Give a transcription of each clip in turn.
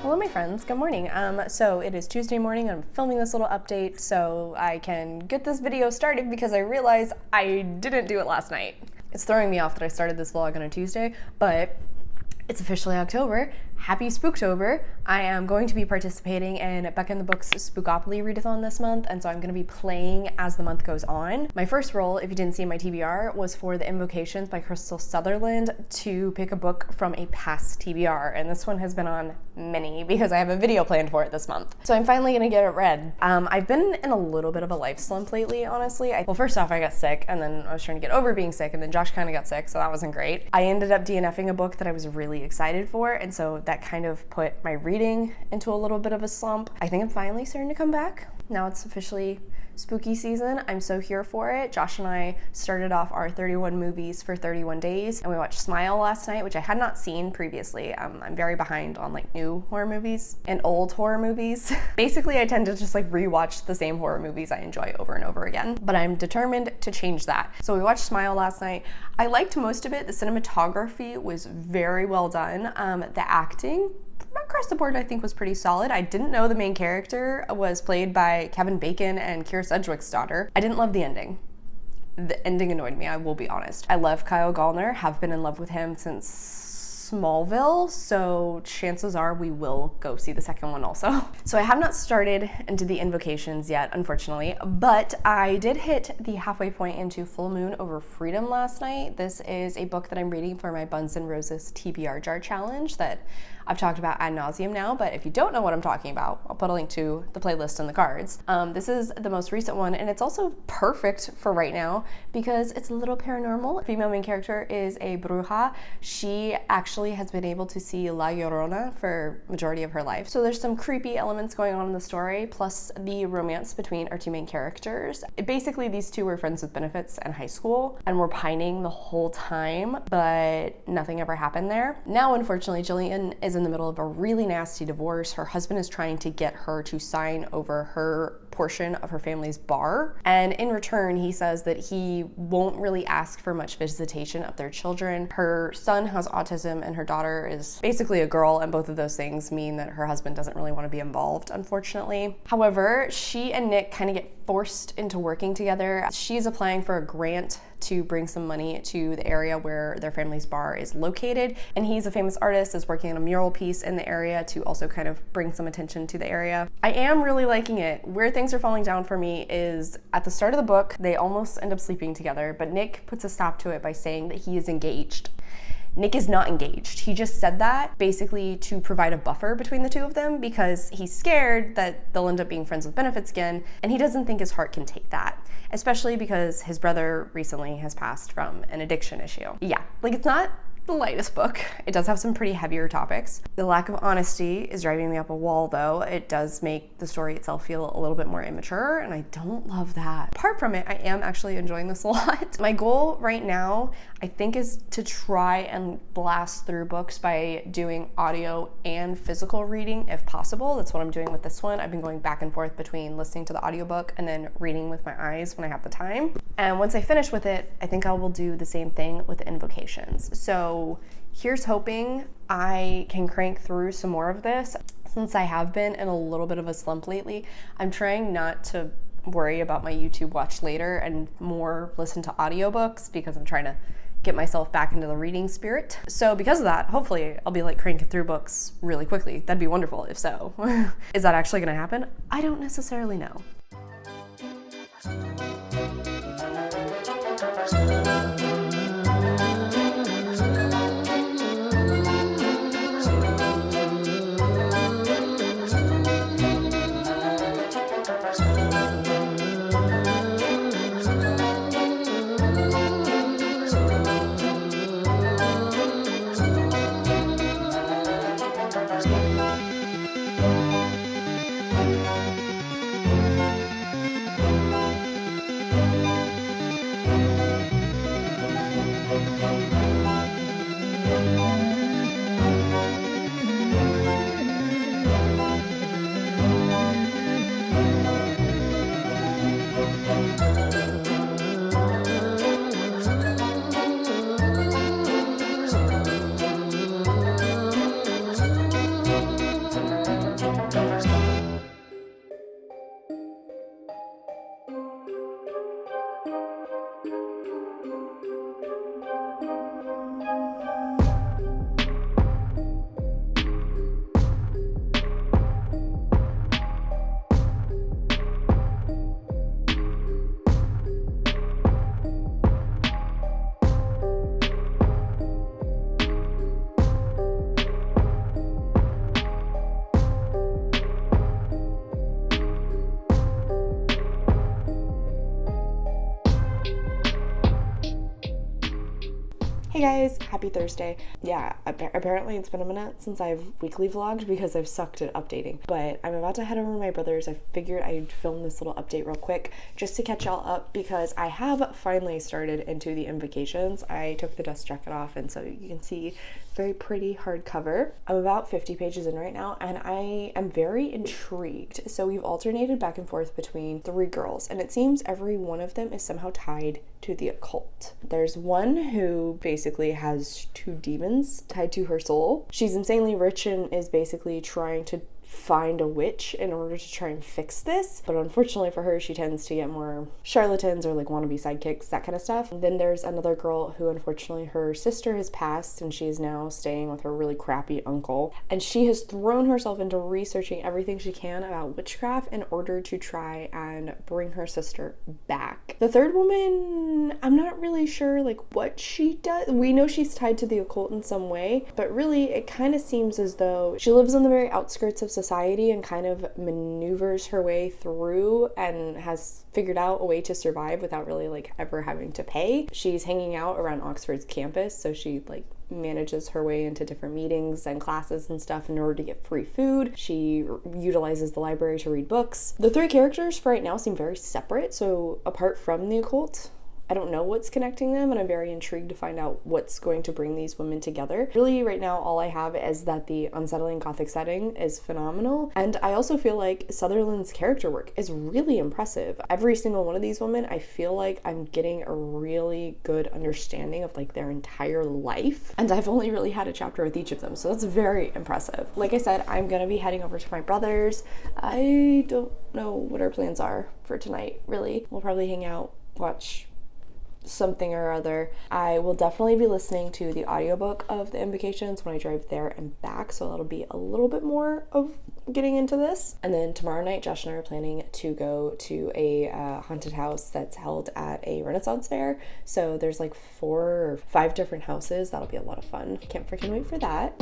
Hello my friends, good morning. So it is Tuesday morning and I'm filming this little update so I can get this video started because I realized I didn't do it last night. It's throwing me off that I started this vlog on a Tuesday, but it's officially October. Happy Spooktober. I am going to be participating in Becca and the Book's Spookopoly readathon this month, and so I'm going to be playing as the month goes on. My first role, if you didn't see my TBR, was for the Invocations by Crystal Sutherland to pick a book from a past TBR, and this one has been on many because I have a video planned for it this month. So I'm finally going to get it read. I've been in a little bit of a life slump lately, honestly. Well, first off, I got sick, and then I was trying to get over being sick, and then Josh kind of got sick, so that wasn't great. I ended up DNFing a book that I was really excited for, and so that kind of put my reading into a little bit of a slump. I think I'm finally starting to come back. Now it's officially spooky season. I'm so here for it. Josh and I started off our 31 movies for 31 days, and we watched Smile last night, which I had not seen previously. I'm very behind on like new horror movies and old horror movies. Basically, I tend to just like rewatch the same horror movies I enjoy over and over again, but I'm determined to change that. So we watched Smile last night. I liked most of it. The cinematography was very well done. The acting across the board I think was pretty solid. I didn't know the main character was played by Kevin Bacon and Keira Sedgwick's daughter. I didn't love the ending. The ending annoyed me, I will be honest. I love Kyle Gallner, have been in love with him since Smallville, so chances are we will go see the second one also. So I have not started into the Invocations yet, unfortunately, but I did hit the halfway point into Full Moon Over Freedom last night. This is a book that I'm reading for my Buns N' Roses TBR jar challenge that I've talked about ad nauseum now, but if you don't know what I'm talking about, I'll put a link to the playlist in the cards. This is the most recent one, and it's also perfect for right now because it's a little paranormal. The female main character is a bruja. She actually has been able to see La Llorona for majority of her life. So there's some creepy elements going on in the story, plus the romance between our two main characters. Basically, these two were friends with benefits in high school and were pining the whole time, but nothing ever happened there. Now, unfortunately, Jillian is in the middle of a really nasty divorce. Her husband is trying to get her to sign over her portion of her family's bar, and in return he says that he won't really ask for much visitation of their children. Her son has autism and her daughter is basically a girl, and both of those things mean that her husband doesn't really want to be involved, unfortunately. However, she and Nick kind of get forced into working together. She's applying for a grant to bring some money to the area where their family's bar is located, and he's a famous artist, is working on a mural piece in the area to also kind of bring some attention to the area. I am really liking it. Where things are falling down for me is at the start of the book, they almost end up sleeping together, but Nick puts a stop to it by saying that he is engaged. Nick is not engaged. He just said that basically to provide a buffer between the two of them because he's scared that they'll end up being friends with benefits again, and he doesn't think his heart can take that, especially because his brother recently has passed from an addiction issue. Yeah, like it's not the lightest book. It does have some pretty heavier topics. The lack of honesty is driving me up a wall though. It does make the story itself feel a little bit more immature, and I don't love that. Apart from it, I am actually enjoying this a lot. My goal right now, I think, is to try and blast through books by doing audio and physical reading if possible. That's what I'm doing with this one. I've been going back and forth between listening to the audiobook and then reading with my eyes when I have the time. And once I finish with it, I think I will do the same thing with the Invocations. So here's hoping I can crank through some more of this. Since I have been in a little bit of a slump lately, I'm trying not to worry about my YouTube watch later and more listen to audiobooks because I'm trying to get myself back into the reading spirit. So because of that, hopefully I'll be like cranking through books really quickly. That'd be wonderful if so. Is that actually gonna happen? I don't necessarily know. guys, happy Thursday. Yeah, apparently it's been a minute since I've weekly vlogged because I've sucked at updating, but I'm about to head over to my brother's. I figured I'd film this little update real quick just to catch y'all up because I have finally started into the invocations. I took the dust jacket off and so you can see very pretty hardcover. I'm about 50 pages in right now and I am very intrigued. So we've alternated back and forth between 3 girls and it seems every one of them is somehow tied to the occult. There's one who basically has 2 demons tied to her soul. She's insanely rich and is basically trying to find a witch in order to try and fix this, but unfortunately for her she tends to get more charlatans or like wannabe sidekicks, that kind of stuff. And then there's another girl who unfortunately her sister has passed and she is now staying with her really crappy uncle, and she has thrown herself into researching everything she can about witchcraft in order to try and bring her sister back. The third woman, I'm not really sure like what she does. We know she's tied to the occult in some way, but really it kind of seems as though she lives on the very outskirts of society and kind of maneuvers her way through and has figured out a way to survive without really like ever having to pay. She's hanging out around Oxford's campus, so she like manages her way into different meetings and classes and stuff in order to get free food. She utilizes the library to read books. The 3 characters for right now seem very separate, so apart from the occult, I don't know what's connecting them, and I'm very intrigued to find out what's going to bring these women together. Really, right now, all I have is that the unsettling gothic setting is phenomenal, and I also feel like Sutherland's character work is really impressive. Every single one of these women, I feel like I'm getting a really good understanding of like their entire life, and I've only really had a chapter with each of them, so that's very impressive. Like I said, I'm gonna be heading over to my brother's. I don't know what our plans are for tonight, really. We'll probably hang out, watch something or other. I will definitely be listening to the audiobook of the invocations when I drive there and back, so that'll be a little bit more of getting into this. And then tomorrow night Josh and I are planning to go to a haunted house that's held at a Renaissance fair, so there's like 4 or 5 different houses. That'll be a lot of fun. Can't freaking wait for that.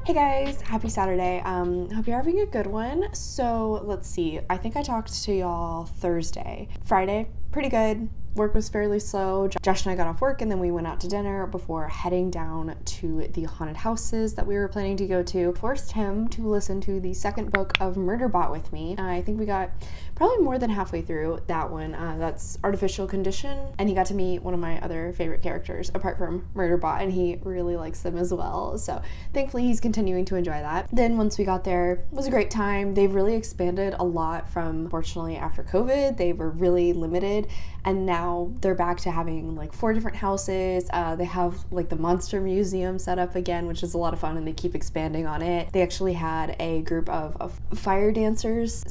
Hey guys, happy Saturday. Hope you're having a good one. So let's see, I think I talked to y'all Thursday. Friday, pretty good. Work was fairly slow. Josh and I got off work and then we went out to dinner before heading down to the haunted houses that we were planning to go to. Forced him to listen to the second book of Murderbot with me. I think we got probably more than halfway through that one. That's Artificial Condition, and he got to meet one of my other favorite characters apart from Murderbot, and he really likes them as well. So thankfully he's continuing to enjoy that. Then once we got there, it was a great time. They've really expanded a lot from, fortunately, after COVID. They were really limited, and now they're back to having like 4 different houses. They have like the Monster Museum set up again, which is a lot of fun, and they keep expanding on it. They actually had a group of fire dancers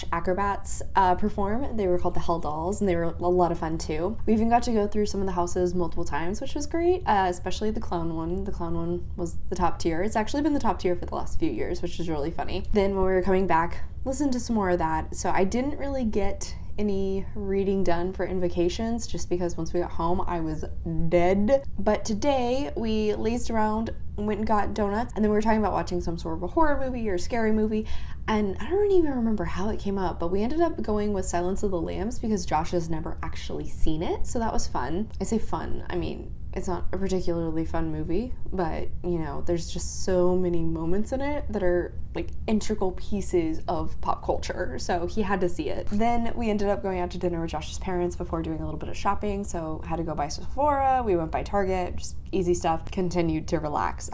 / acrobats perform. They were called the Hell Dolls, and they were a lot of fun too. We even got to go through some of the houses multiple times, which was great, especially the clown one. The clown one was the top tier. It's actually been the top tier for the last few years, which is really funny. Then when we were coming back, listened to some more of that. So I didn't really get any reading done for Invocations just because once we got home I was dead. But today we lazed around, went and got donuts, and then we were talking about watching some sort of a horror movie or a scary movie, and I don't even remember how it came up, but we ended up going with Silence of the Lambs because Josh has never actually seen it, so that was fun. I say fun, I mean It's not a particularly fun movie, but you know, there's just so many moments in it that are like integral pieces of pop culture, so he had to see it. Then we ended up going out to dinner with Josh's parents before doing a little bit of shopping, so had to go by Sephora, we went by Target, just easy stuff, continued to relax.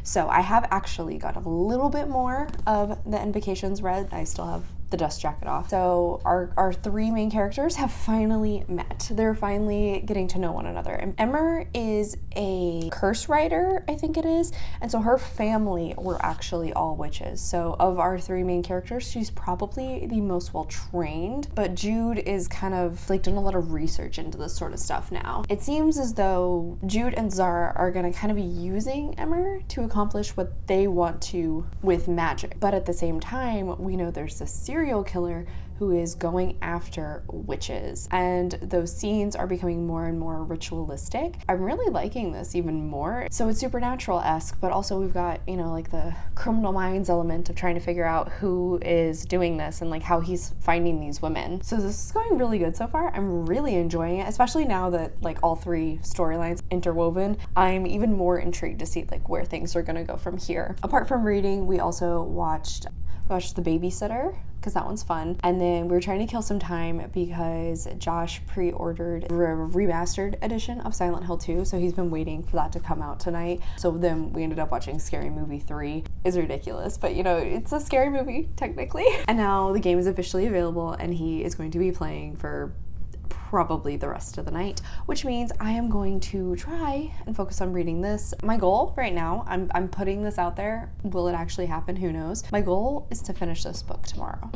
So I have actually got a little bit more of the invocations read. I still have the dust jacket off. So our three main characters have finally met. They're finally getting to know one another. And Emmer is a curse writer, I think it is, and so her family were actually all witches. So of our three main characters, she's probably the most well trained, but Jude is kind of like done a lot of research into this sort of stuff now. It seems as though Jude and Zara are gonna kind of be using Emmer to accomplish what they want to with magic. But at the same time, we know there's a serial killer who is going after witches, and those scenes are becoming more and more ritualistic. I'm really liking this even more. So it's supernatural-esque, but also we've got, you know, like the Criminal Minds element of trying to figure out who is doing this and like how he's finding these women. So this is going really good so far. I'm really enjoying it, especially now that like all three storylines interwoven. I'm even more intrigued to see like where things are gonna go from here. Apart from reading, we also watched The Babysitter, because that one's fun. And then we were trying to kill some time because Josh pre-ordered a remastered edition of Silent Hill 2, so he's been waiting for that to come out tonight. So then we ended up watching Scary Movie 3. It's ridiculous, but you know, it's a scary movie, technically. And now the game is officially available, and he is going to be playing for probably the rest of the night, which means I am going to try and focus on reading this. My goal right now, I'm putting this out there. Will it actually happen? Who knows? My goal is to finish this book tomorrow.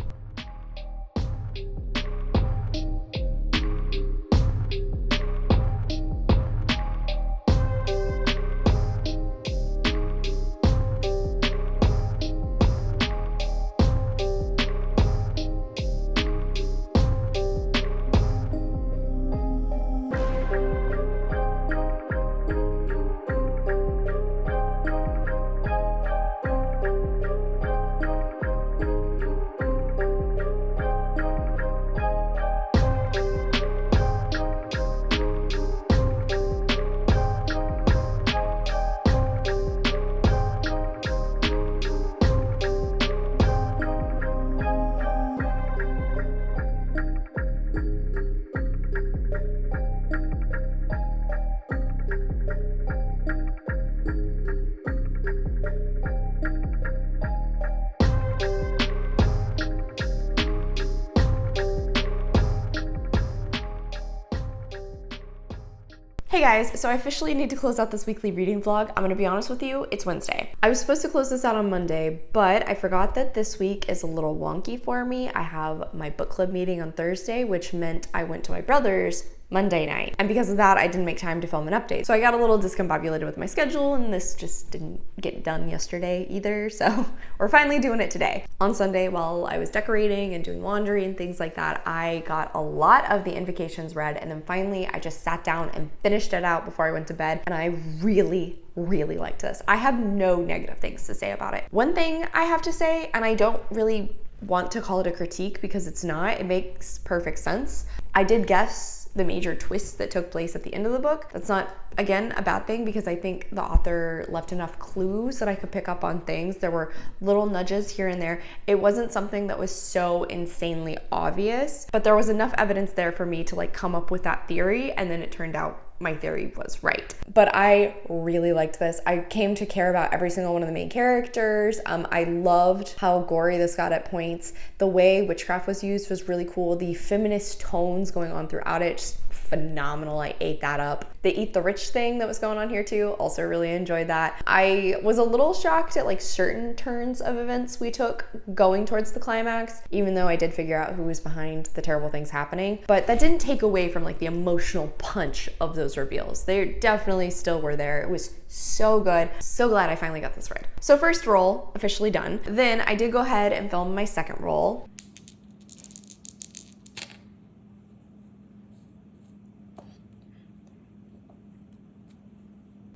Hey guys, so I officially need to close out this weekly reading vlog. I'm gonna be honest with you, it's Wednesday. I was supposed to close this out on Monday, but I forgot that this week is a little wonky for me. I have my book club meeting on Thursday, which meant I went to my brother's Monday night. And because of that, I didn't make time to film an update. So I got a little discombobulated with my schedule, and this just didn't get done yesterday either. So we're finally doing it today. On Sunday, while I was decorating and doing laundry and things like that, I got a lot of the invocations read, and then finally I just sat down and finished it out before I went to bed, and I really liked this. I have no negative things to say about it. One thing I have to say, and I don't really want to call it a critique because it's not, it makes perfect sense. I did guess the major twists that took place at the end of the book. That's not, again, a bad thing because I think the author left enough clues that I could pick up on things. There were little nudges here and there. It wasn't something that was so insanely obvious, but there was enough evidence there for me to like come up with that theory, and then it turned out my theory was right. But I really liked this. I came to care about every single one of the main characters. I loved how gory this got at points. The way witchcraft was used was really cool. The feminist tones going on throughout it, just phenomenal. I ate that up. The eat the rich thing that was going on here too, also really enjoyed that. I was a little shocked at like certain turns of events we took going towards the climax, even though I did figure out who was behind the terrible things happening. But that didn't take away from like the emotional punch of those reveals. They definitely still were there. It was so good. So glad I finally got this read. So first roll, officially done. Then I did go ahead and film my second roll.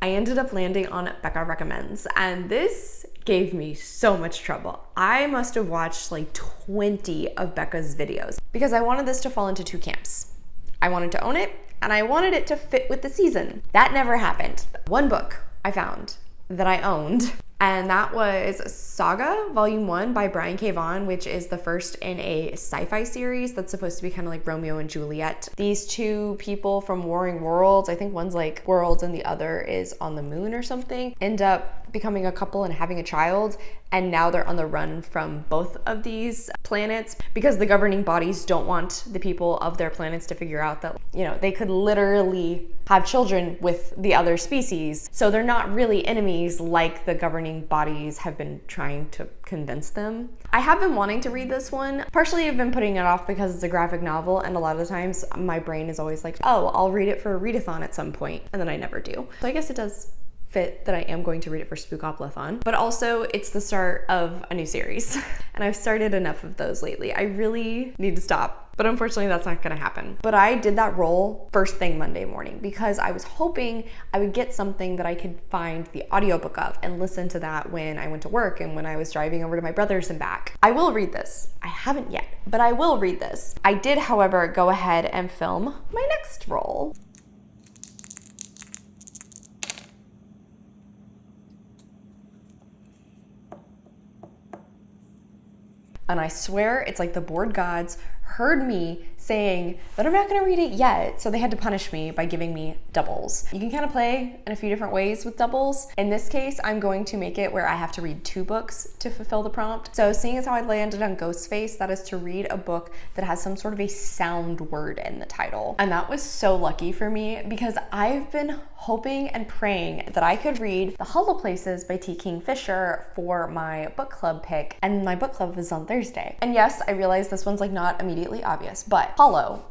I ended up landing on Becca Recommends, and this gave me so much trouble. I must have watched like 20 of Becca's videos because I wanted this to fall into two camps. I wanted to own it, and I wanted it to fit with the season. That never happened. One book I found that I owned, and that was Saga Volume 1 by Brian K. Vaughan, which is the first in a sci-fi series that's supposed to be kind of like Romeo and Juliet. These two people from warring worlds, I think one's like worlds and the other is on the moon or something, end up becoming a couple and having a child, and now they're on the run from both of these planets because the governing bodies don't want the people of their planets to figure out that, you know, they could literally have children with the other species. So they're not really enemies like the governing bodies have been trying to convince them. I have been wanting to read this one. Partially I've been putting it off because it's a graphic novel, and a lot of the times my brain is always like, oh, I'll read it for a readathon at some point, and then I never do. So I guess it does fit that I am going to read it for Spookopoly, but also it's the start of a new series and I've started enough of those lately. I really need to stop, but unfortunately that's not gonna happen. But I did that roll first thing Monday morning because I was hoping I would get something that I could find the audiobook of and listen to that when I went to work and when I was driving over to my brother's and back. I will read this. I haven't yet, but I will read this. I did, however, go ahead and film my next roll. And I swear it's like the board gods heard me saying that I'm not gonna read it yet, so they had to punish me by giving me doubles. You can kind of play in a few different ways with doubles. In this case, I'm going to make it where I have to read 2 books to fulfill the prompt. So seeing as how I landed on Ghostface, that is to read a book that has some sort of a sound word in the title. And that was so lucky for me because I've been hoping and praying that I could read The Hollow Places by T. Kingfisher for my book club pick, and my book club is on Thursday. And yes, I realize this one's like not immediately obvious, but hollow,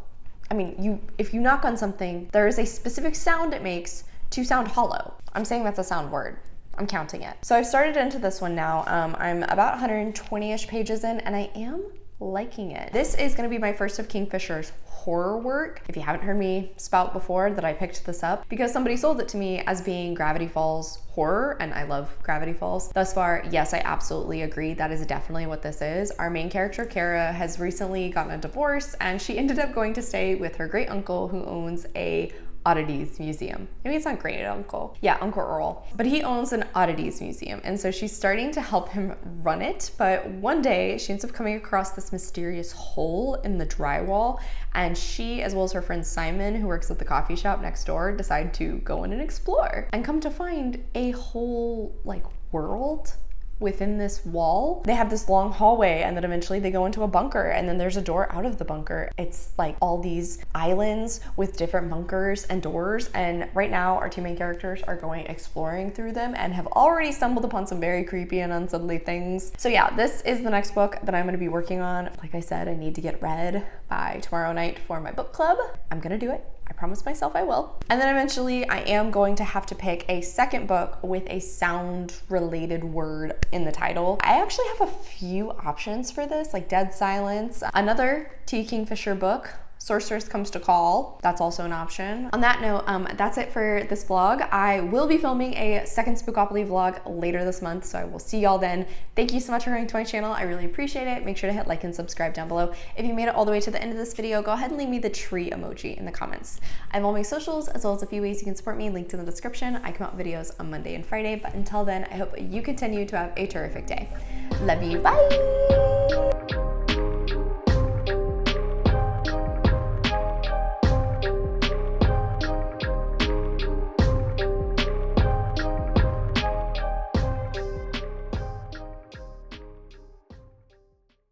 I mean, if you knock on something, there is a specific sound it makes to sound hollow. I'm saying that's a sound word. I'm counting it. So I've started into this one now. I'm about 120-ish pages in, and I am liking it. This is gonna be my first of Kingfisher's horror work. If you haven't heard me spout before that I picked this up because somebody sold it to me as being Gravity Falls horror, and I love Gravity Falls. Thus far, yes, I absolutely agree. That is definitely what this is. Our main character, Kara, has recently gotten a divorce, and she ended up going to stay with her great uncle who owns a oddities museum. Maybe it's not great uncle. Yeah, Uncle Earl. But he owns an oddities museum, and so she's starting to help him run it. But one day she ends up coming across this mysterious hole in the drywall, and she, as well as her friend Simon, who works at the coffee shop next door, decide to go in and explore and come to find a whole like world within this wall. They have this long hallway, and then eventually they go into a bunker, and then there's a door out of the bunker. It's like all these islands with different bunkers and doors, and right now our 2 main characters are going exploring through them and have already stumbled upon some very creepy and unsettling things. So yeah, this is the next book that I'm going to be working on. Like I said, I need to get read by tomorrow night for my book club. I'm gonna do it. I promised myself I will. And then eventually I am going to have to pick a second book with a sound related word in the title. I actually have a few options for this, like Dead Silence, another T. Kingfisher book, Sorceress Comes to Call. That's also an option. On that note, that's it for this vlog. I will be filming a second Spookopoly vlog later this month, so I will see y'all then. Thank you so much for coming to my channel. I really appreciate it. Make sure to hit like and subscribe down below. If you made it all the way to the end of this video, go ahead and leave me the tree emoji in the comments. I have all my socials, as well as a few ways you can support me, linked in the description. I come out with videos on Monday and Friday, but until then, I hope you continue to have a terrific day. Love you, bye!